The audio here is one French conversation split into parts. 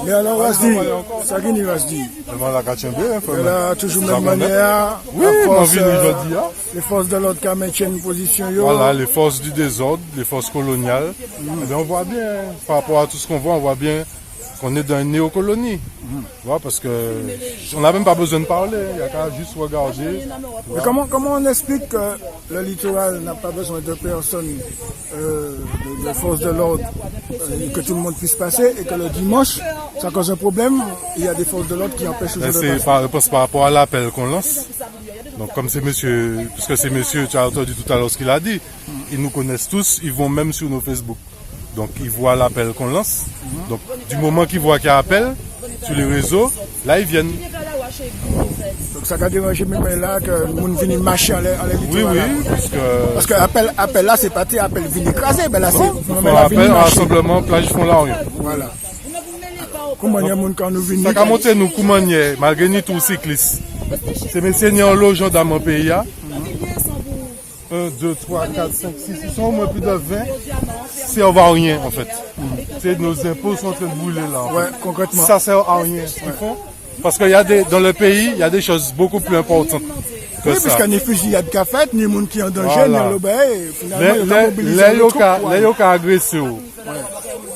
Mais alors, Rasdi, ça qui n'est Rasdi. Là, toujours de même manière, oui, les forces de l'ordre qui maintiennent une position. Voilà, les forces du désordre, les forces coloniales. Eh bien, on voit bien, par rapport à tout ce qu'on voit, on voit bien qu'on est dans une néocolonie. Voilà, parce que on n'a même pas besoin de parler, il n'y a qu'à juste regarder. Mais comment on explique que le littoral n'a pas besoin de personnes, de forces de l'ordre, que tout le monde puisse passer, et que le dimanche, ça cause un problème, il y a des forces de l'ordre qui empêchent les gens de passer. Par rapport à l'appel qu'on lance. Donc comme c'est monsieur, puisque c'est monsieur, tu as entendu tout à l'heure ce qu'il a dit, ils nous connaissent tous, ils vont même sur nos Facebook. Donc ils voient l'appel qu'on lance. Donc du moment qu'ils voient qu'il y a appel sur les réseaux, là ils viennent. Donc ça a dérangé même là que le monde vient marcher à littoral. Oui, parce que appel là c'est pas appel vient écraser, mais là c'est appel rassemblement plage fond là. Voilà. Comment il y a monde quand nous venons. Ça a monté nous comment il y a malgré nous tous cyclistes. C'est mes seigneurs logeants dans mon pays. 1, 2, 3, 4, 5, 6, ils sont au moins plus de 20. Si on va rien en fait. C'est nos impôts sont en train de brûler là. Ouais, concrètement. Ça sert à rien ce qu'ils font. Parce qu'il y a dans le pays, il y a des choses beaucoup plus importantes. Oui, parce qu'il y a des fusillades qui ont fait, ni monde qui est en danger, ni l'obéi. Les gens qui ont agressé,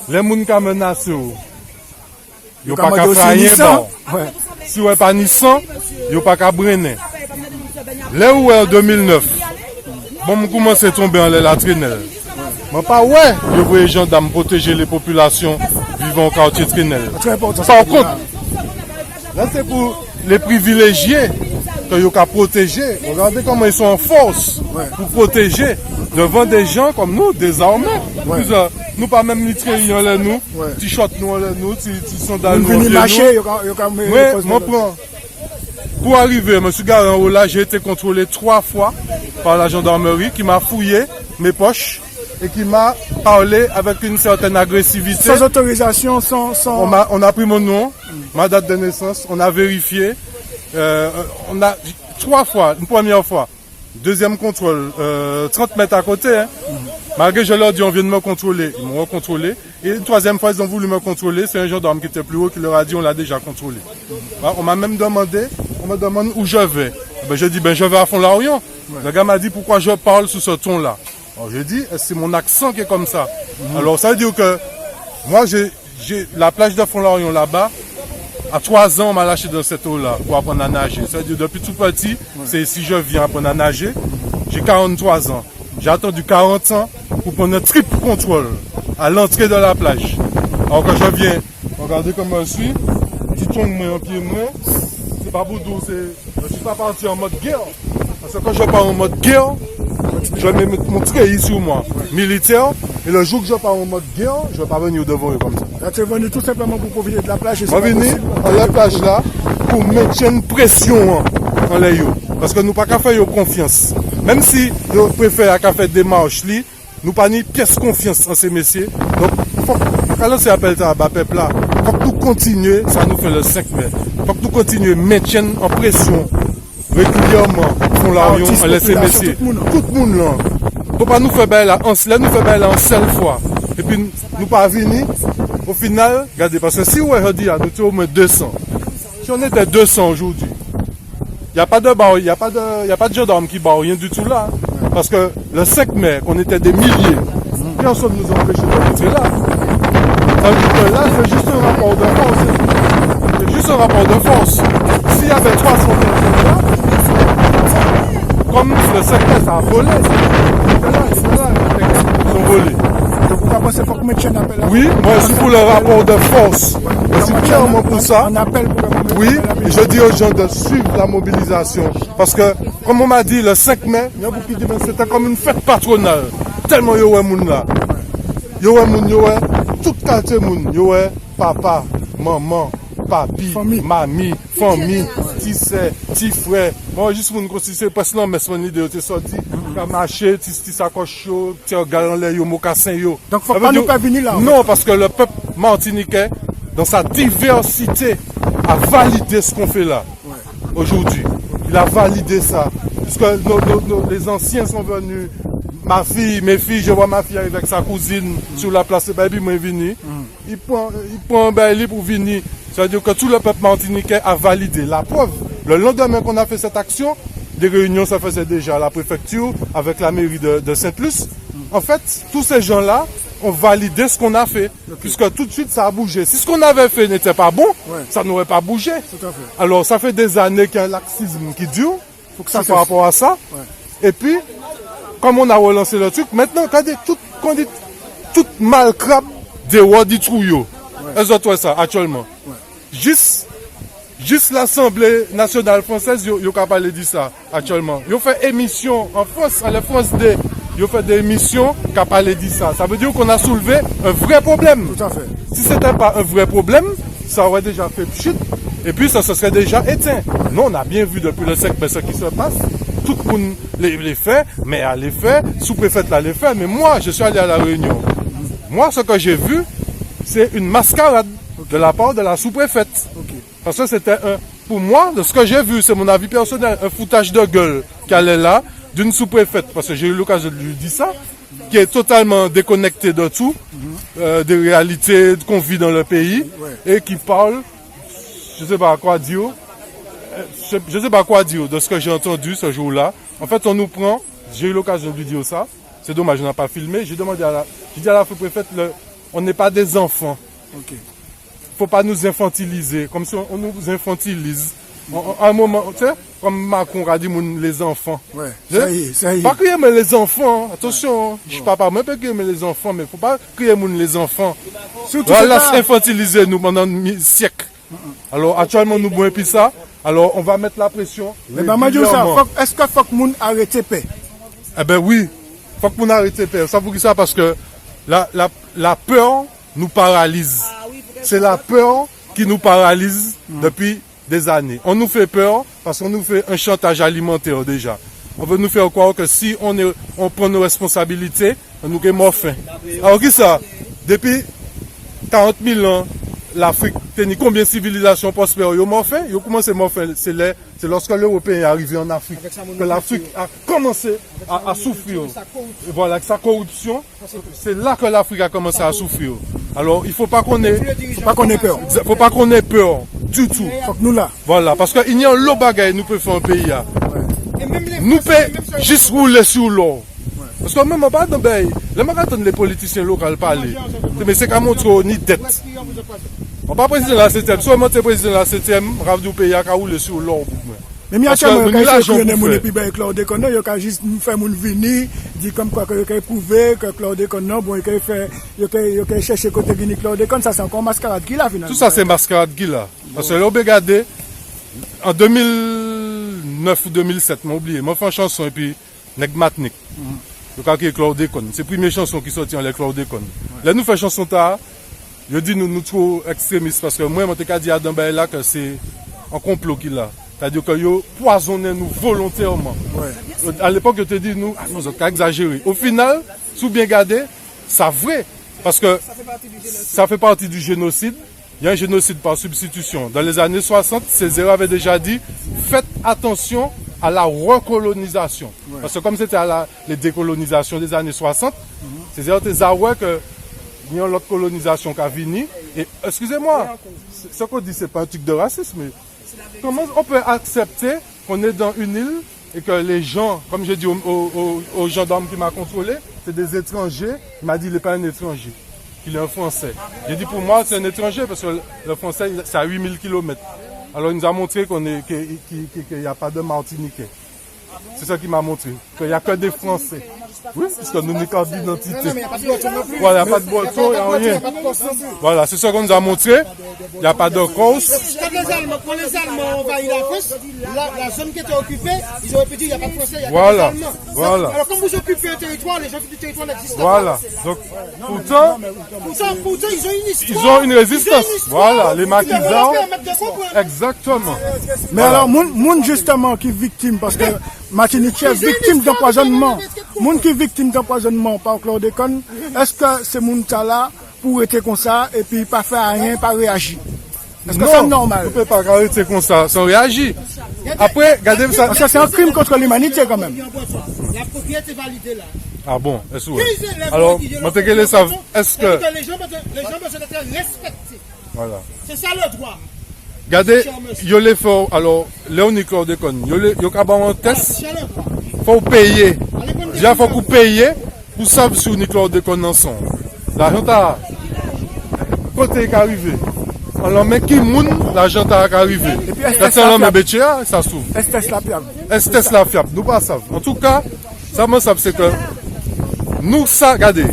les gens qui ont menacé, ils n'ont pas qu'à faire rien. Si vous n'avez pas ni sang, ils n'ont pas qu'à brûler. Là où en 2009, bon, on commence à tomber en la Trinelle. Mais pas ouais, je vois les gendarmes protéger les populations vivant au quartier Trinelle. Par contre, là c'est pour les privilégiés que ils ont protégé. Regardez comment ils sont en force pour protéger devant des gens comme nous, désormais. Nous pas même ni traîner en nous, t-shirt nous en nous, sandales nous en nous. Pour arriver, M. Garan, là, j'ai été contrôlé 3 fois par la gendarmerie qui m'a fouillé mes poches et qui m'a parlé avec une certaine agressivité. Sans autorisation, sans... On a pris mon nom, ma date de naissance, on a vérifié. On a 3 fois, une première fois. Deuxième contrôle, 30 mètres à côté. Hein. Malgré je leur dis on vient de me contrôler, ils m'ont recontrôlé. Et une troisième fois ils ont voulu me contrôler, c'est un gendarme qui était plus haut qui leur a dit on l'a déjà contrôlé. On m'a même demandé, on me demande où je vais. Ben, je dis je vais à Fond-Lorient. Le gars m'a dit pourquoi je parle sous ce ton là. Alors j'ai dit c'est mon accent qui est comme ça. Alors ça veut dire que moi j'ai la plage de Fond-Lorient là-bas. À 3 ans, on m'a lâché dans cette eau-là pour apprendre à nager. C'est-à-dire, depuis tout petit, c'est si je viens apprendre à nager. J'ai 43 ans. J'ai attendu 40 ans pour prendre un triple contrôle à l'entrée de la plage. Alors quand je viens, regardez comment je suis. Petit tongue moi en pied moi. C'est pas boudou, je suis pas parti en mode guerre. Parce que quand je pars en mode guerre, je vais mettre mon treillis sur moi, militaire. Et le jour que je pars en mode guerre, je ne vais pas venir devant eux comme ça. Là, tu es venu tout simplement pour profiter de la plage. Je suis venu à la plage là pour mettre une pression dans les yeux. Parce que nous pas qu'à faire confiance. Même si nous préférons qu'à faire des marches, nous pas ni pièce confiance en ces messieurs. Donc, quand on s'appelle ça à peuple là, il faut que nous continuions, ça nous fait le 5 mai. Il faut que nous continuions à mettre en pression régulièrement. Fond-Lorient, on laisse ces messieurs. Tout le monde là. Faut pas nous faire là, nous fait là en seule fois. Et puis nous pas venir. Au final, regardez, parce que si on dit nous sommes au moins 200. Si on était 200 aujourd'hui, il n'y a pas de bar, il n'y a pas de gendarme qui bat rien du tout là. Parce que le 5 mai, on était des milliers. Personne ne nous a empêché de rentrer là. Ça veut dire que là, c'est juste un rapport de force. C'est juste un rapport de force. S'il y avait 300 personnes là, comme le 5 mai, ça a volé. Ils sont volés. Donc, vous pensez qu'il faut que mettre un appel là? Oui, moi je suis pour le rapport de force. Je suis clairement pour ça. Oui, et je dis aux gens de suivre la mobilisation. Parce que, comme on m'a dit, le 5 mai, il y a beaucoup qui disent que c'était comme une fête patronale. Tellement il y a moun là. Il y a moun, il y a tout quartier moun. Il y a papa, maman, papi, mamie, famille, petit frère. Moi, juste pour nous considérer, parce que non, mais son idée était sortie. Ka marché, ti sacoche yo, ti galan lè yo, mocassin yo. Donc faut pas nous pas venir là. Non, parce que le peuple martiniquais, dans sa diversité, a validé ce qu'on fait là, aujourd'hui. Il a validé ça. Parce que les anciens sont venus. Mes filles, je vois ma fille avec sa cousine sur la place de Baby, moi venu. Il prend un bail pour venir. Ça veut dire que tout le peuple martiniquais a validé. La preuve, le lendemain qu'on a fait cette action, des réunions se faisaient déjà à la préfecture avec la mairie de Sainte-Luce. En fait, tous ces gens-là ont validé ce qu'on a fait, puisque tout de suite ça a bougé. Si ce qu'on avait fait n'était pas bon, ça n'aurait pas bougé. Tout à fait. Alors ça fait des années qu'il y a un laxisme qui dure, Faut que ça par rapport à ça. Et puis, comme on a relancé le truc, maintenant, quand on dit tout mal crabe, des rois du trouillot. Elles ont ça actuellement. Juste l'Assemblée nationale française, ils ont parlé de ça actuellement. Ils ont fait émission en France, à la France D. Ils ont fait des émissions qui ont parlé de ça. Ça veut dire qu'on a soulevé un vrai problème. Tout à fait. Si ce n'était pas un vrai problème, ça aurait déjà fait chute et puis ça se serait déjà éteint. Nous, on a bien vu depuis le siècle ce qui se passe. Tout le monde les fait, mais elle les fait, sous-préfète là les fait. Mais moi, je suis allé à la Réunion. Moi, ce que j'ai vu, c'est une mascarade de la part de la sous-préfète. Parce que c'était pour moi, de ce que j'ai vu, c'est mon avis personnel, un foutage de gueule qu'elle est là, d'une sous-préfète, parce que j'ai eu l'occasion de lui dire ça, qui est totalement déconnectée de tout, des réalités qu'on vit dans le pays, et qui parle, je sais pas quoi dire, je sais pas quoi dire de ce que j'ai entendu ce jour-là. En fait, on nous prend, j'ai eu l'occasion de lui dire ça, c'est dommage, je n'ai pas filmé, j'ai dit à la sous-préfète, on n'est pas des enfants. Faut pas nous infantiliser, comme si on nous infantilise. À un moment, tu sais, comme Macron a dit, les enfants. Ça y est. Pas crier mais les enfants, attention, je suis papa, mais pas crier mais les enfants, mais faut pas crier les enfants. Surtout Voilà, infantiliser nous pendant des siècles. Alors actuellement nous boivons plus ça, alors on va mettre la pression. Mais ben, est-ce qu'il faut que nous arrêtions paix? Eh ben oui, faut que nous arrêtions paix. Ça vous dit ça parce que la peur nous paralyse. C'est la peur qui nous paralyse depuis des années. On nous fait peur parce qu'on nous fait un chantage alimentaire déjà. On veut nous faire croire que si on prend nos responsabilités, on nous est mort faim. Alors qui ça? Depuis 40 000 ans, l'Afrique tenait combien de civilisations prospères? Ils ont mort faim. Ils ont commencé à mort faim. C'est lorsque l'Européen est arrivé en Afrique que l'Afrique a commencé à souffrir. Et voilà, avec sa corruption, c'est là que l'Afrique a commencé à souffrir. Alors, il ne faut pas qu'on ait peur. Il ne faut pas qu'on ait peur du tout. Faut que nous là. Voilà, parce qu'il y a un lot de bagaille nous peut faire un pays. Nous peut juste rouler sur l'eau. Parce que même pas dans les politiciens locaux parler. Mais c'est qu'à montrer ni dette. On pas président de la 7e. Soit moi président de la 7e, rave du pays à rouler sur l'eau. Mais il y a Claude Déconne, il y a juste nous faire mon venir, dire comme quoi que prouver que Claude Déconne, bon, il a cherché côté Guinée Claude Déconne, ça c'est encore mascarade qui là finalement. Tout ça c'est mascarade qui là. Parce que là, regardez, en 2009 ou 2007, j'ai oublié, moi fait une chanson et puis Negmatnik. Le cas qui est Claude Déconne. C'est la première chanson qui sortit en les Claude Déconne. Là, nous faisons chanson tard, je dis nous trop extrémistes parce que moi, je dit à Dambay là que c'est un complot qu'il a. C'est-à-dire que vous poisonnez nous volontairement. À l'époque, je te dis, nous avons exagéré. Au final, sous bien gardé, ça vrai. Parce que ça fait partie du génocide. Il y a un génocide par substitution. Dans les années 60, Césaire avait déjà dit, faites attention à la recolonisation. Parce que comme c'était à les décolonisations des années 60, Césaire était avoué que il y a l'autre colonisation qui a venu. Et excusez-moi, ce qu'on dit, c'est pas un truc de racisme. Mais comment on peut accepter qu'on est dans une île et que les gens, comme j'ai dit au gendarme qui m'a contrôlé, c'est des étrangers. Il m'a dit qu'il n'est pas un étranger, qu'il est un Français. J'ai dit pour moi c'est un étranger parce que le Français c'est à 8000 km. Alors il nous a montré qu'il n'y a pas de Martiniquais. C'est ça qu'il m'a montré, qu'il n'y a que des Français. Oui, parce que nous n'avons pas d'identité. Voilà, il n'y a pas de boisson, il n'y a rien. Voilà, c'est ça qu'on nous a montré. Il n'y a pas de cause. Quand les Allemands ont envahi la France, la zone qui était occupée, ils auraient pu dire qu'il n'y a pas de Français, il n'y a pas d'Allemands. Voilà. Alors quand vous occupez un territoire, les gens du territoire n'existent pas. Voilà. Donc, pourtant, ils ont une histoire. Ils ont une résistance. Voilà, les maquisards. Exactement. Mais alors, moun justement qui est victime, parce que Martiniquais victime d'empoisonnement. Moun qui victime d'empoisonnement par chlordécone, est-ce que ces moun là pour être comme ça et puis pas faire rien, pas réagir? Est-ce que c'est normal? On ne peut pas arrêter comme ça sans réagir. Après, regardez ça. Parce que c'est un crime contre l'humanité quand même. La propriété validée là. Ah bon, est-ce que alors, les savent, est-ce que les gens doivent être respectés. voilà. C'est ça le droit. Regardez, yo les faut alors Léonie chlordécone, yo capable un test, C'est le droit. faut payer. Déjà faut qu'on paye pour savoir si on chlordécone ensemble. L'argent t'a côté qui arrivé. Alors mais qui moun l'argent t'a arrivé. Quand c'est l'homme bétia, ça s'ouvre. Est-ce la fiable? Est-ce la fiable? Nous pas savons. En tout cas, ça me savent c'est que nous ça regardez.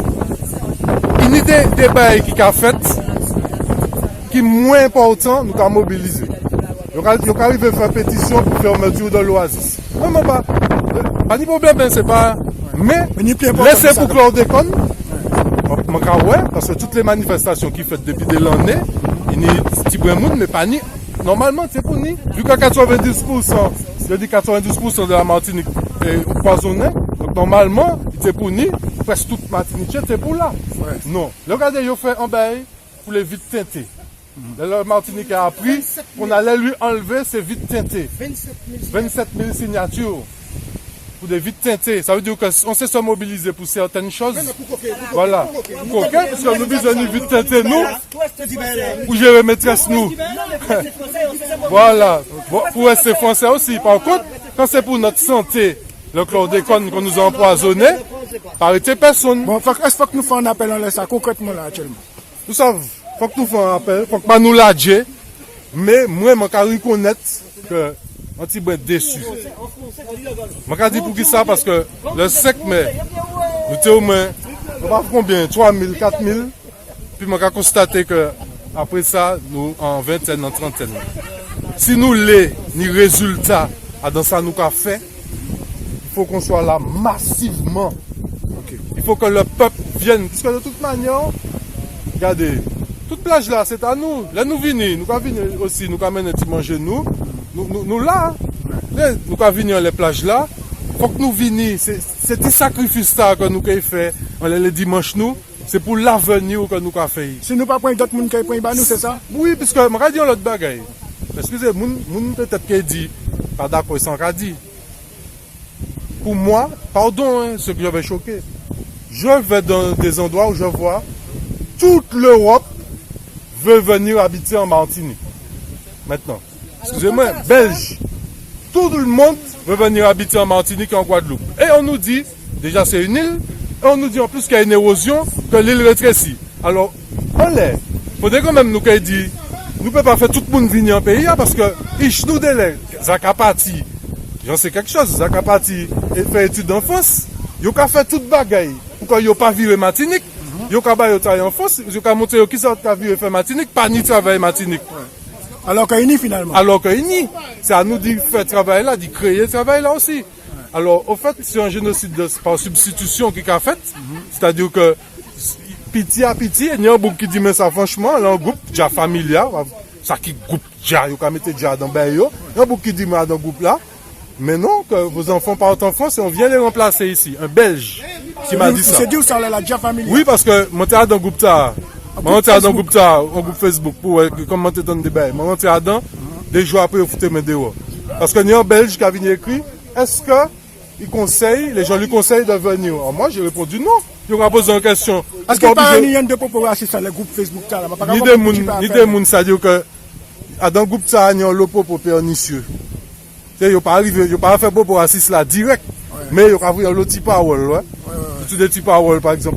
Une idée débat qui a fait qui est moins important, nous avons mobilisé. Nous avons arrivé à faire pétition pour fermeture de l'oasis. Vraiment pas de problème, c'est pas. Mais laissez pour chlordécone. Parce que toutes les manifestations qui faites depuis des années, il y a des petits monde, mais pas ni. Normalement, c'est pour ni. Vu que 90%, je dis 92% de la Martinique est empoisonnée, donc normalement, c'est pour ni. Presque toute Martinique, c'est pour là. Ouais. Non. Regardez, ils ont fait un bail pour les vitres teintées. Le Martinique a appris qu'on allait lui enlever ses vitres teintées. 27 000 signatures pour des vitres teintées. Ça veut dire qu'on sait se mobiliser pour certaines choses. Voilà. Parce que nous besoin de vitres teintées, nous, pour gérer maîtresse, nous. Voilà. Pour rester français aussi. Par contre, quand c'est pour notre santé, le chlordécone qu'on nous a empoisonné, arrêtez personne. Bon, est-ce que nous faisons un appel en ça concrètement là actuellement? Nous savons. Faut que nous fassions un appel, faut que nous l'adjons, mais moi, je veux reconnaître que je suis déçu. Je veux dire pour qui ça, parce que le 5 mai, nous sommes au moins, on va faire combien? 3 000, 4 000, puis je vais constater que après ça, nous en vingtaine, en trentaine. Si nous les résultats dans ça nous avons fait, il faut qu'on soit là massivement. Okay. Il faut que le peuple vienne, parce que de toute manière, regardez, toute plage là, c'est à nous. Là, nous venons. Nous venir aussi, nous amener un petit manger nous là. Nous venir les plages là. Il faut que nous venions. C'est un sacrifice que nous avons fait les dimanches nous. C'est pour l'avenir que nous avons fait. Si nous ne pas prendre d'autres gens qui prennent nous, c'est ça? Oui, parce que je vais dire l'autre bagaille. Excusez, moun peut-être qui dit, pas d'accord, sans dit. Pour moi, pardon, ce que j'avais choqué. Je vais dans des endroits où je vois toute l'Europe veut venir habiter en Martinique. Maintenant, excusez-moi, Belge, tout le monde veut venir habiter en Martinique et en Guadeloupe. Et on nous dit, déjà c'est une île, et on nous dit en plus qu'il y a une érosion, que l'île rétrécit. Alors, on l'est. Il faudrait quand même nous qu'il dit, nous ne pouvons pas faire tout le monde venir en pays, parce que, nous délai, Zakapati, j'en sais quelque chose, Zakapati, et fait études d'enfance, il y a fait toute bagaille, pour qu'il n'y ait pas viré Martinique. Yo ka ba yo travail en force, yo ka monter yo qui sort ka vie faire Martinique, pas ni travail Martinique. Alors que ni finalement. Alors que ni, c'est à nous de faire travail là, de créer travail là aussi. Alors au fait, c'est un génocide par substitution qui a fait, c'est-à-dire que pitié à pitié, il y a un groupe qui dit mais ça franchement, là un groupe déjà familial, ça qui groupe déjà, yo ka mettre déjà dans ben yo, il y a un groupe qui dit mais dans groupe là. Mais non, que vos enfants partent en France et on vient les remplacer ici. Un Belge qui m'a dit ça. C'est dit où ça, la Dia Family? Oui, parce que mon théâtre dans le groupe ça. Mon théâtre dans le groupe ça, au groupe Facebook, pour commenter dans le débat. Mon théâtre dans, des jours après, vous foutez mes dehors. Parce qu'il y a un Belge qui a venu écrire, est-ce que les gens lui conseillent de venir? Alors moi, j'ai répondu non. Il aura posé une question. Est-ce qu'il n'y a pas un de propos racistes dans le groupe Facebook là? Ni des moun, c'est-à-dire que dans le groupe ça, il y a un lopo pour pernicieux. Il n'a pas arrivé, il n'a pas fait beau pour assist là direct, mais il a pris un petit parole, tout des petits paroles par exemple.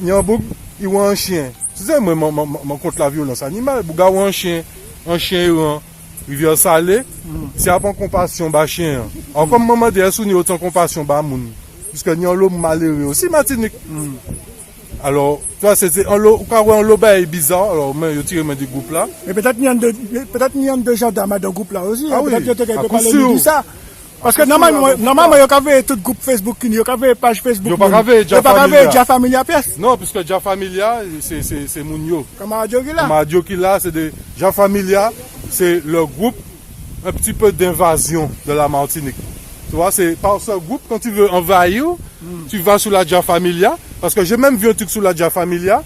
Il y a un bouc, il y a un chien. Tu sais, moi, contre la violence animale, il y a un chien, il vient salé, c'est avant compassion, bah chien. Alors comme maman dit, il y a autant compassion, bah moun. Puisque il y a un lot malheureux aussi, Martinique. Alors, toi, c'est un lot bizarre, alors, mais je tire du groupe là. Mais peut-être qu'il y a deux gendarmes dans le groupe là aussi. Ah oui, peut-être qu'il peut de ça. Parce que normalement, il y a tout groupe Facebook, il y a page Facebook. Il n'y a pas Dia Familia pièce. Non, puisque Dia Familia, c'est Mounio. Kamadio Kila, c'est des Dia Familia, c'est le groupe un petit peu d'invasion de la Martinique. Tu vois, c'est par ce groupe, quand tu veux envahir, tu vas sur la Dia Familia. Parce que j'ai même vu un truc sur la Dia Familia,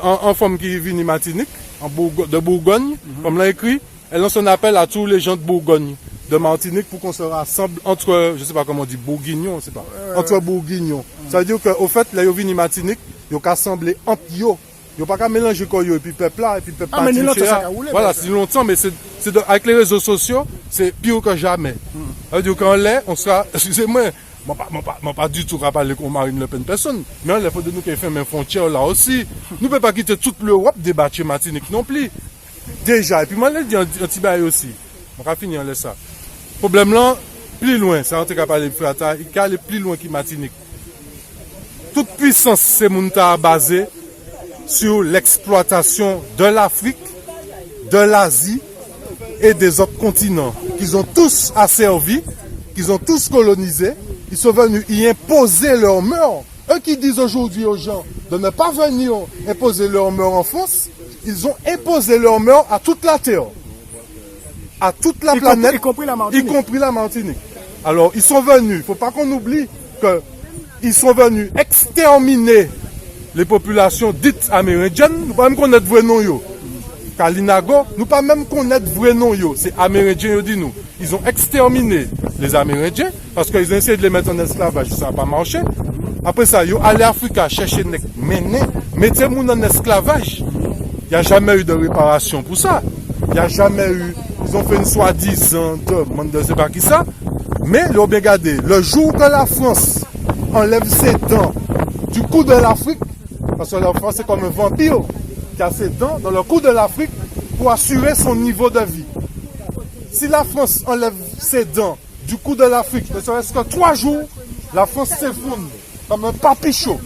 en femme qui vient de Martinique, de Bourgogne, comme l'a écrit. Elle lance un appel à tous les gens de Bourgogne, de Martinique, pour qu'on se rassemble entre, je sais pas comment on dit, bourguignons, je sais pas, entre bourguignons. Ça veut dire qu'au fait, là, ils viennent de Martinique, ils ont qu'à assembler entre eux. Ils n'ont pas qu'à mélanger quoi, et puis peuple là, et puis peuple voilà, c'est longtemps, mais avec les réseaux sociaux, c'est pire que jamais. Ça veut dire qu'en l'air, on sera, excusez-moi, pas du tout à parler qu'on Marine Le Pen personne, mais il faut de nous qui fait mes frontières là aussi. Nous ne pouvons pas quitter toute l'Europe débattre Martinique non plus. Déjà, et puis moi, je dis un petit bail aussi. On va finir là ça. Problème là, plus loin, ça on est capable de faire, il peut aller plus loin que Martinique. Toute puissance, c'est monta basé sur l'exploitation de l'Afrique, de l'Asie et des autres continents, qu'ils ont tous asservis, qu'ils ont tous colonisés. Ils sont venus y imposer leurs mœurs. Eux qui disent aujourd'hui aux gens de ne pas venir imposer leurs mœurs en France, ils ont imposé leurs mœurs à toute la Terre, à toute la planète, y compris la Martinique. Alors, ils sont venus, il ne faut pas qu'on oublie qu'ils sont venus exterminer les populations dites amérindiennes. Nous ne pouvons même connaître vrai nom. Kalinago, nous ne pouvons même connaître vrai nom. C'est amérindien, dit nous. Ils ont exterminé les Amérindiens parce qu'ils ont essayé de les mettre en esclavage, ça n'a pas marché. Après ça, ils sont allés en Afrique chercher des mettez-nous en esclavage. Il n'y a jamais eu de réparation pour ça. Il n'y a jamais eu. Ils ont fait une soi-disant de ne sais pas qui ça. Mais ils ont bien gardé. Le jour que la France enlève ses dents du cou de l'Afrique, parce que la France est comme un vampire qui a ses dents dans le cou de l'Afrique pour assurer son niveau de vie. Si la France enlève ses dents du cou de l'Afrique, ne serait-ce que 3 jours, la France s'effondre comme un papichot.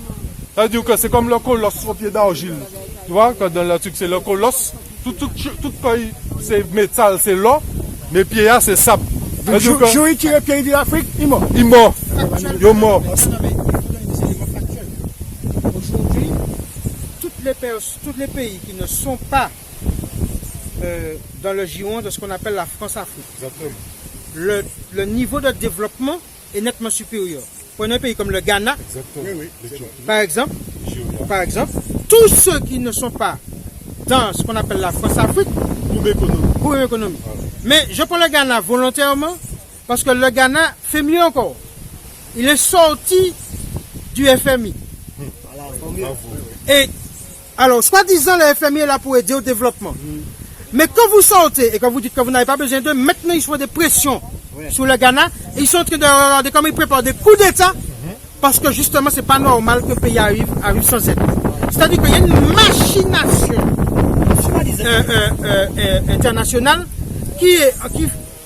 Ça veut dire que c'est comme le colosse au pied d'argile. Tu vois, quand dans le truc c'est le colosse, tout pays c'est métal, c'est l'or, mais pieds c'est sable. Donc, Joey qui est pays de l'Afrique, il est mort. Il est mort. Il est mort. Aujourd'hui, tous les pays qui ne sont pas dans le giron de ce qu'on appelle la France-Afrique, le niveau de développement est nettement supérieur. Prenez un pays comme le Ghana, par exemple, tous ceux qui ne sont pas dans ce qu'on appelle la France-Afrique, pour l'économie. Mais je prends le Ghana volontairement parce que le Ghana fait mieux encore. Il est sorti du FMI. Et alors, soi-disant, le FMI est là pour aider au développement. Mais quand vous sortez et quand vous dites que vous n'avez pas besoin d'eux, maintenant ils font des pressions sur le Ghana. Et ils sont en train de regarder comment ils préparent des coups d'État parce que justement, c'est pas normal qu'un pays arrive sans aide. C'est-à-dire qu'il y a une machination internationale qui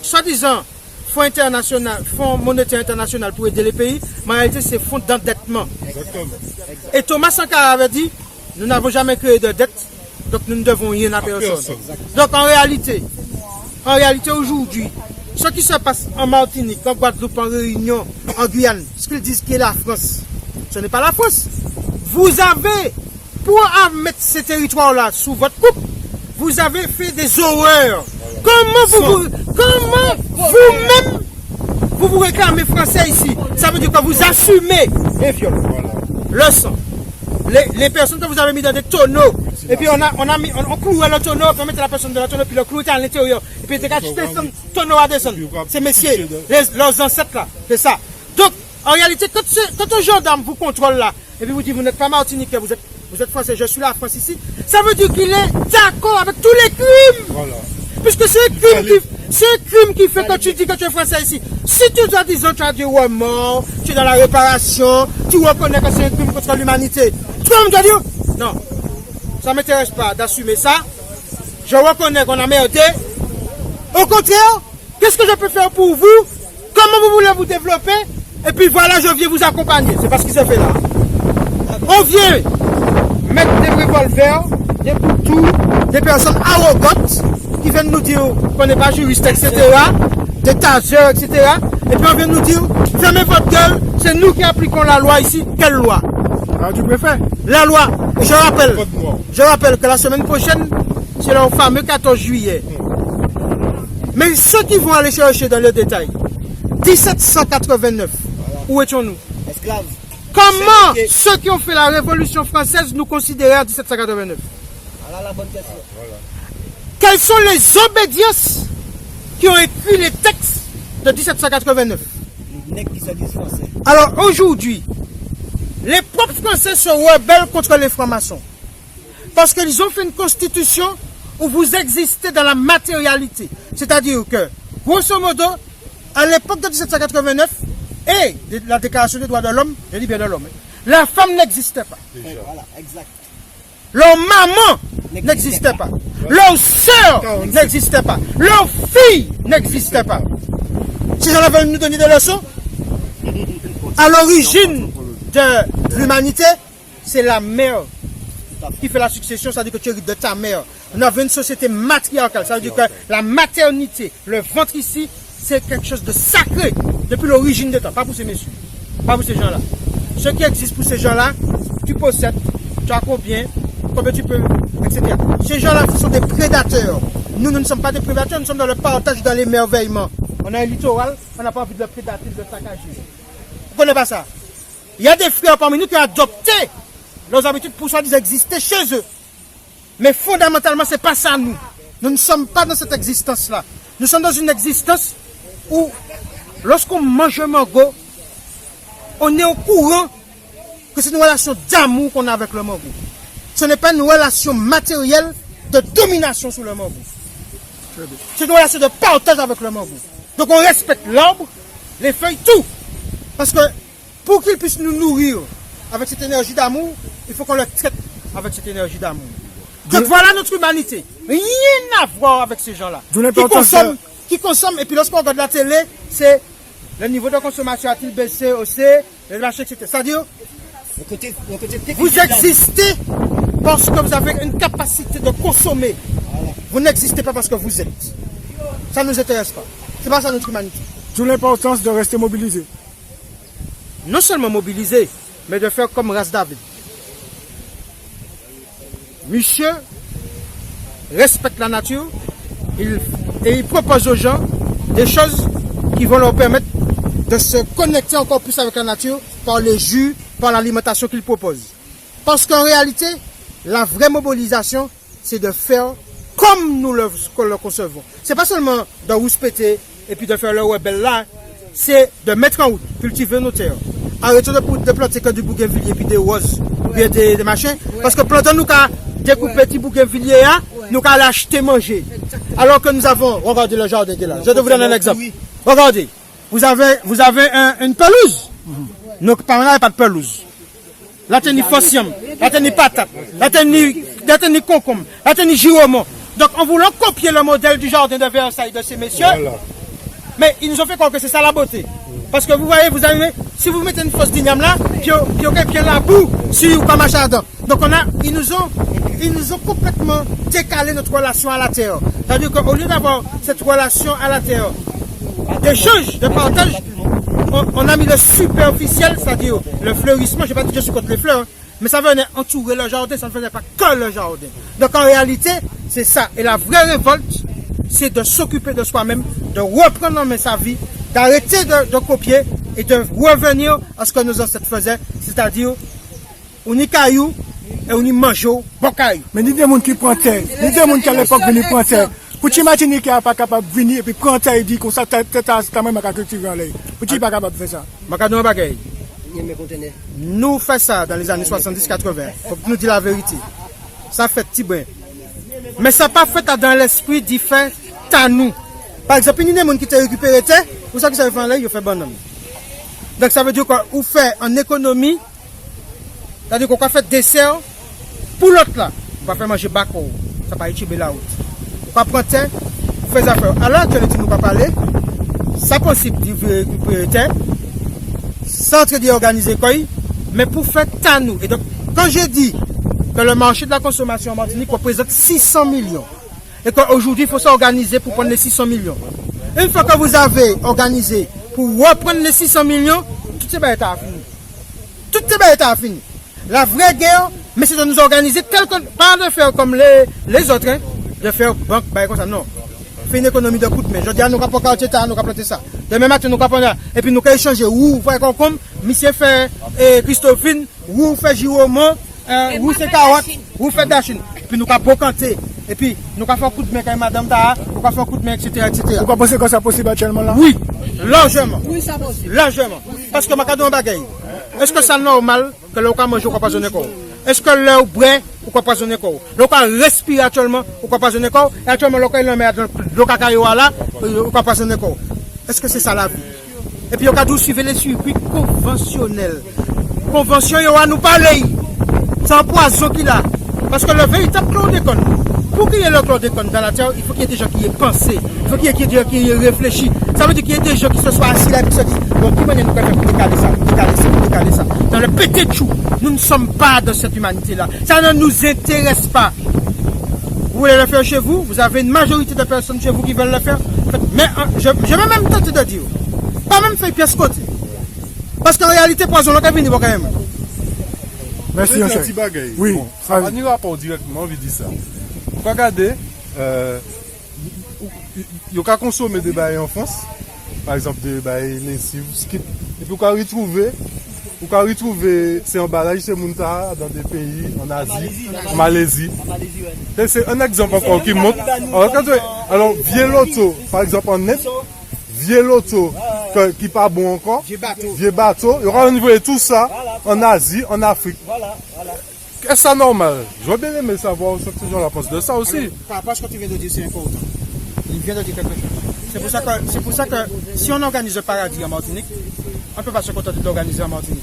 soi-disant, Fonds monétaire international pour aider les pays, mais en réalité, c'est fonds d'endettement. Et Thomas Sankara avait dit, nous n'avons jamais créé de dette, donc nous ne devons rien à personne. Donc en réalité aujourd'hui, ce qui se passe en Martinique, en Guadeloupe, en Réunion, en Guyane, ce qu'ils disent qu'est la France, ce n'est pas la France. Vous avez, pour mettre ces territoires-là sous votre coupe, vous avez fait des horreurs. Comment vous-même, vous réclamez français ici? Ça veut dire que vous assumez les viols, le sang. Les personnes que vous avez mis dans des tonneaux, et puis on clouait le tonneau, on mettait la personne dans le tonneau, puis le clou était à l'intérieur, et puis c'était le tonneau à descendre. Ces messieurs, leurs ancêtres là, c'est ça. Donc, en réalité, quand un gendarme vous contrôle là, et puis vous dit vous n'êtes pas martiniquais, vous êtes français, je suis la France ici, ça veut dire qu'il est d'accord avec tous les crimes. Voilà. Puisque c'est un crime qui fait que tu dis que tu es français ici. Si tu dois dire tu as dit ouais mort, tu es dans la réparation, tu reconnais que c'est un crime contre l'humanité, tu vas me dire non, ça ne m'intéresse pas d'assumer ça. Je reconnais qu'on a merdé. Au contraire, qu'est-ce que je peux faire pour vous? Comment vous voulez vous développer? Et puis voilà, je viens vous accompagner. C'est pas ce qui se fait là. On vient mettre des revolvers, des couteaux, des personnes arrogantes qui viennent nous dire qu'on n'est pas juriste, etc., des taseurs, etc. Et puis on vient nous dire, fermez votre gueule, c'est nous qui appliquons la loi ici. Quelle loi? Du préfet. La loi. Je rappelle que la semaine prochaine, c'est le fameux 14 juillet. Mais ceux qui vont aller chercher dans le détail, 1789. Où étions-nous? Esclaves. Comment ceux qui ont fait la Révolution française nous considéraient en 1789? Voilà la bonne question. Quelles sont les obédiences qui ont écrit les textes de 1789? Les nègres qui se disent français. Alors aujourd'hui, les propres Français se rebellent contre les francs-maçons. Parce qu'ils ont fait une constitution où vous existez dans la matérialité. C'est-à-dire que, grosso modo, à l'époque de 1789 et de la Déclaration des droits de l'homme, je dis bien de l'homme, la femme n'existait pas. Voilà, exact. Leur maman n'existait pas. Leur sœur n'existait pas. Leur fille n'existait pas. Ces gens-là veulent nous donner des leçons. À l'origine de l'humanité, c'est la mère qui fait la succession, c'est-à-dire que tu hérites de ta mère. On avait une société matriarcale, ça veut dire que la maternité, le ventre ici, c'est quelque chose de sacré depuis l'origine des temps, pas pour ces messieurs, pas pour ces gens-là. Ce qui existe pour ces gens-là, tu possèdes, tu as combien tu peux, etc. Ces gens-là sont des prédateurs. Nous ne sommes pas des prédateurs, nous sommes dans le partage, dans l'émerveillement. On a un littoral, on n'a pas envie de le prédater, de le saccager. Vous ne connaissez pas ça? Il y a des frères parmi nous qui ont adopté leurs habitudes pour soi-disant exister chez eux. Mais fondamentalement, ce n'est pas ça, nous. Nous ne sommes pas dans cette existence-là. Nous sommes dans une existence où, lorsqu'on mange un mango, on est au courant que c'est une relation d'amour qu'on a avec le mango. Ce n'est pas une relation matérielle de domination sur le mango. C'est une relation de partage avec le mango. Donc on respecte l'arbre, les feuilles, tout. Parce que pour qu'il puisse nous nourrir avec cette énergie d'amour, il faut qu'on le traite avec cette énergie d'amour. Donc voilà notre humanité. Rien à voir avec ces gens-là. Qui consomment, et puis lorsqu'on regarde la télé, c'est le niveau de consommation a-t-il baissé, aussi, les marchés, etc. C'est-à-dire, vous existez parce que vous avez une capacité de consommer. Vous n'existez pas parce que vous êtes. Ça ne nous intéresse pas. C'est pas ça notre humanité. D'où l'importance de rester mobilisé. Non seulement mobilisé, mais de faire comme Ras David. Monsieur respecte la nature et il propose aux gens des choses qui vont leur permettre de se connecter encore plus avec la nature par les jus, par l'alimentation qu'il propose. Parce qu'en réalité, la vraie mobilisation, c'est de faire comme nous le concevons. C'est pas seulement de rouspéter et puis de faire le rebelle là, c'est de mettre en route, cultiver nos terres. Arrêtons de planter que du bougainvillier puis des roses, puis des machins, parce que plantons nous qu'à découper petit bougainvillier, nous qu'à l'acheter manger. Alors que nous avons, regardez le jardin qui est là, je vais vous donner un exemple. Regardez, vous avez une pelouse. Nos parents n'avaient pas de pelouse. Là, tu as ni phocium, là, tu as ni patate, là, tu as ni concombre, là, tu as ni giromon. Donc, en voulant copier le modèle du jardin de Versailles de ces messieurs, mais ils nous ont fait croire que c'est ça la beauté. Parce que vous voyez, si vous mettez une fosse d'igname là, puis la boue sur comme un jardin. Donc, ils nous ont complètement décalé notre relation à la terre. C'est-à-dire qu'au lieu d'avoir cette relation à la terre, d'échange, de partage, on a mis le superficiel, c'est-à-dire le fleurissement. Je ne vais pas dire que je suis contre les fleurs, mais ça venait entourer le jardin, ça ne faisait pas que le jardin. Donc en réalité, c'est ça. Et la vraie révolte, c'est de s'occuper de soi-même, de reprendre en main sa vie, d'arrêter de copier et de revenir à ce que nos ancêtres faisaient, c'est-à-dire on y caillou et on y mange bon caillou. Mais il y a des gens qui prennent terre, il y a des gens qui à l'époque venaient prendre terre. Pour t'imaginer qu'il n'est pas capable de venir et puis prendre terre et dire qu'on s'attend à même à cultiver en l'air. Pour tu n'es pas capable de faire ça. Nous faisons ça dans les années 70-80. Faut nous dire la vérité. Ça fait petit brin. Mais ça n'a pas fait dans l'esprit d'y faire à nous. Par exemple, il y a des gens qui t'ont récupéré terre, pour ça que ça fait en l'air, ils font bonhomme. Donc ça veut dire qu'on fait en économie, c'est-à-dire qu'on va faire dessert pour l'autre là. On va faire manger bako, ça va être la route. On va prendre terre, on fait des affaires. Alors que nous ne pas parler, ça possible de récupérer terre, sans traiter organiser quoi, mais pour faire à nous. Et donc, quand je dis que le marché de la consommation en Martinique représente 600 millions, et qu'aujourd'hui il faut s'organiser pour prendre les 600 millions. Une fois que vous avez organisé pour reprendre les 600 millions, tout ces bêtes à fini. Tout ces bêtes à fini. La vraie guerre, mais c'est de nous organiser tel que, pas de faire comme les autres, hein, de faire banque, comme ça, non. fait une économie de coups de main. Je dis à nous qu'à planter ça, nous qu'à planter ça. Demain matin, nous qu'à prendre et puis nous qu'à échanger. Ou faire concombre, monsieur fait Christophine, ou fait Giromont, ou c'est carotte, ou fait Dachine. Puis nous qu'à brocanter. Et puis nous qu'à faire coup de main quand madame Taha, nous qu'à faire coup de main, etc. Vous pensez que c'est possible actuellement là? Oui, largement. Oui, ça possible. Largement. Parce que ma cadeau en bagaille. Est-ce que c'est normal que l'on mange ou qu'on pas sonner corps? Est-ce que l'on boit ou qu'on pas sonner corps? L'on respire actuellement ou qu'on pas sonner corps? Et actuellement l'on met dans le cacayo là ou qu'on pas sonner corps? Est-ce que c'est ça la vie? Et puis on a dû suivre les circuits conventionnels. Convention, on va nous parler. C'est un poison qu'il a. Parce que le véritable chlordécone, pour qu'il y ait le chlordécone dans la terre, il faut qu'il y ait des gens qui y aient pensé. Il faut qu'il y ait des gens qui y aient réfléchi. Ça veut dire qu'il y ait des gens qui se soient assis là et qui se disent, bon, qui nous faire pour décaler ça. Dans le pété de chou, nous ne sommes pas dans cette humanité-là. Ça ne nous intéresse pas. Vous voulez le faire chez vous, vous avez une majorité de personnes chez vous qui veulent le faire. Mais je vais même tenter de dire, pas même faire pièce côté. Parce qu'en réalité, poison, on va venir quand même. Merci, un petit bagaille. Oui, bon, ça va ni rapport directement, on veut dire ça. Regardez, il y a qu'à consommer des bails en France, par exemple des bails lessives, skip, et puis vous pouvez retrouver ces emballages chez Muntaha dans des pays en Asie, en Malaisie. C'est un exemple encore qui montre. Alors, Vielotto, par exemple en net, Vielotto, qui n'est pas bon encore, vieux bateau, il y aura au niveau de tout ça en Asie, en Afrique. Est-ce que c'est normal? J'aurais bien aimé savoir ce que ces gens-là pensent de ça aussi. Par rapport à ce que tu viens de dire, c'est important. Il vient de dire quelque chose. C'est pour ça que si on organise le paradis en Martinique, on ne peut pas se contenter d'organiser en Martinique.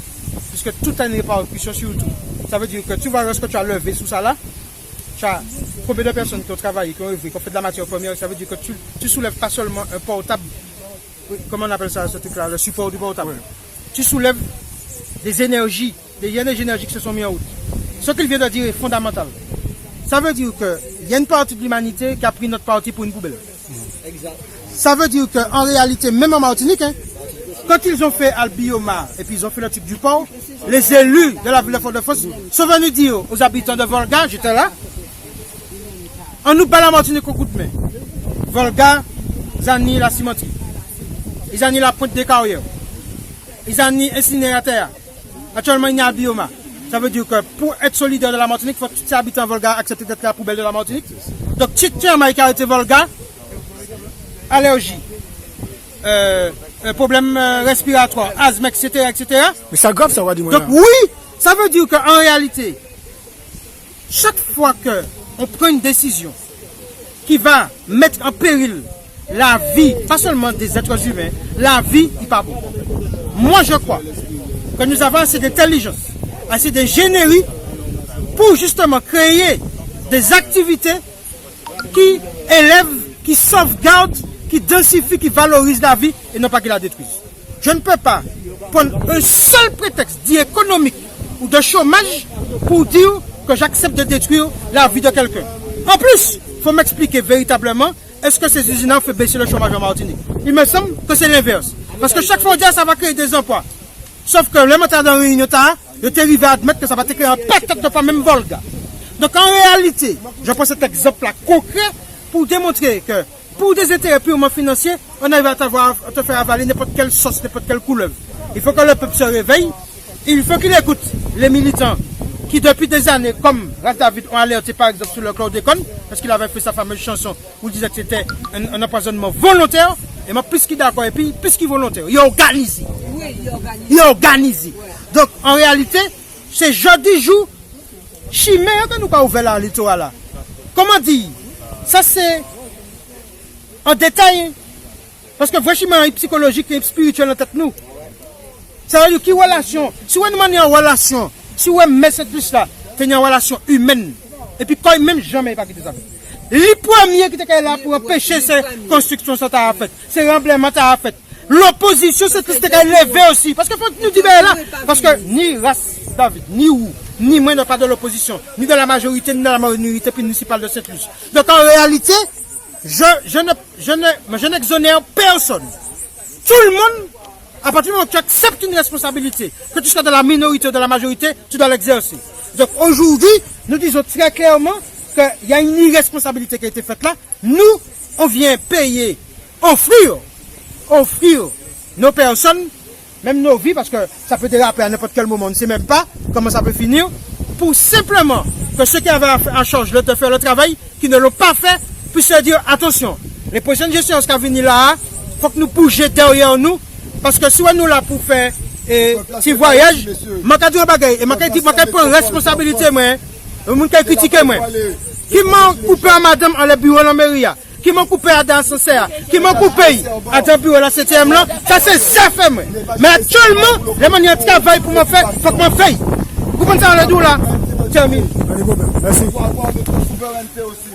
Puisque tout a une répercussion sur tout. Ça veut dire que tu vois lorsque tu as levé sous ça là, tu as combien de personnes qui ont travaillé, qui ont œuvré, qui ont fait de la matière première, ça veut dire que tu ne soulèves pas seulement un portable, comment on appelle ça ce truc-là, le support du portable. Oui. Tu soulèves des énergies qui se sont mises en route. Ce qu'il vient de dire est fondamental. Ça veut dire qu'il y a une partie de l'humanité qui a pris notre parti pour une poubelle. Exact. Ça veut dire qu'en réalité, même en Martinique, quand ils ont fait Albioma et puis ils ont fait le truc du port, les élus de la ville de Fort-de-France sont venus dire aux habitants de Volga, j'étais là, on nous bat la Martinique au coup de main. Volga, ils ont mis la cimenterie, ils ont mis la pointe des carrières, ils ont mis incinérateur. Actuellement, il y a Albioma. Ça veut dire que pour être solidaire de la Martinique, il faut que tous les habitants de Volga acceptent d'être la poubelle de la Martinique. Donc, tu tiens à arrêté Volga, allergie, problème respiratoire, asthme, etc., etc. Mais ça grave, ça va du moins. Donc, oui, ça veut dire qu'en réalité, chaque fois qu'on prend une décision qui va mettre en péril la vie, pas seulement des êtres humains, la vie, il pas bon. Moi, je crois que nous avons assez d'intelligence, assez d'ingénierie pour justement créer des activités qui élèvent, qui sauvegardent, qui densifient, qui valorisent la vie et non pas qui la détruisent. Je ne peux pas prendre un seul prétexte dit économique ou de chômage pour dire que j'accepte de détruire la vie de quelqu'un. En plus, il faut m'expliquer véritablement, est-ce que ces usines ont fait baisser le chômage en Martinique? Il me semble que c'est l'inverse. Parce que chaque fois on dit ça va créer des emplois. Sauf que le matin dans Réunion, je t'ai arrivé à admettre que ça va te créer un paquet de pas même Volga. Donc en réalité, je prends cet exemple-là concret pour démontrer que pour des intérêts purement financiers, on arrive à te faire avaler n'importe quelle sauce, n'importe quelle couleuvre. Il faut que le peuple se réveille, il faut qu'il écoute les militants qui depuis des années, comme Ras David, ont alerté par exemple sur le chlordécone, parce qu'il avait fait sa fameuse chanson où il disait que c'était un empoisonnement volontaire, et moi plus qu'il est d'accord, et puis plus qu'il est volontaire, il est organisé. Oui, il est organisé. Il est organisé. Ouais. Donc en réalité, c'est jeudi jour chimère que nous avons ouvert la littoral là. Comment dire? Ça c'est en détail, parce que vraiment psychologique et spirituel en tête nous. Ça veut dire qu'il y a une relation. Si on demande une relation, si on met cette plus-là, c'est une relation humaine. Et puis quand même jamais pas quitter ça. Les premiers qui étaient là pour empêcher ces constructions sont à fait, ces remblaiements à fait. L'opposition c'est plus levé aussi. Parce que faut nous dire là, parce que ni Ras David, ni où, ni moi ne pas de l'opposition, ni de la majorité, ni de la minorité municipale de Sainte-Luce. Donc en réalité, je n'exonère personne. Tout le monde, à partir du moment où tu acceptes une responsabilité, que tu sois de la minorité ou de la majorité, tu dois l'exercer. Donc aujourd'hui, nous disons très clairement qu'il y a une irresponsabilité qui a été faite là. Nous, on vient payer, offrir nos personnes, même nos vies, parce que ça peut déraper à n'importe quel moment, on ne sait même pas comment ça peut finir, pour simplement que ceux qui avaient en charge de faire le travail, qui ne l'ont pas fait, puissent se dire, attention, les prochaines gestions qui vont venir là, il faut que nous bougions derrière nous, parce que si on nous là pour faire petit voyage, je vais dire bagaille, et je vais prendre responsabilité, moi, je vais critiquer, moi. Qui m'a coupé à madame à la bureau de la mairie, qui m'a coupé à dans ce serre, qui m'a coupé à dans le bureau de la 7e là, ça c'est ça fait, moi. Mais actuellement, les manières de travail pour me faire, il faut que je fasse. Vous comprenez ça, on est d'où là? Termine. Merci. Pour avoir notre souveraineté aussi.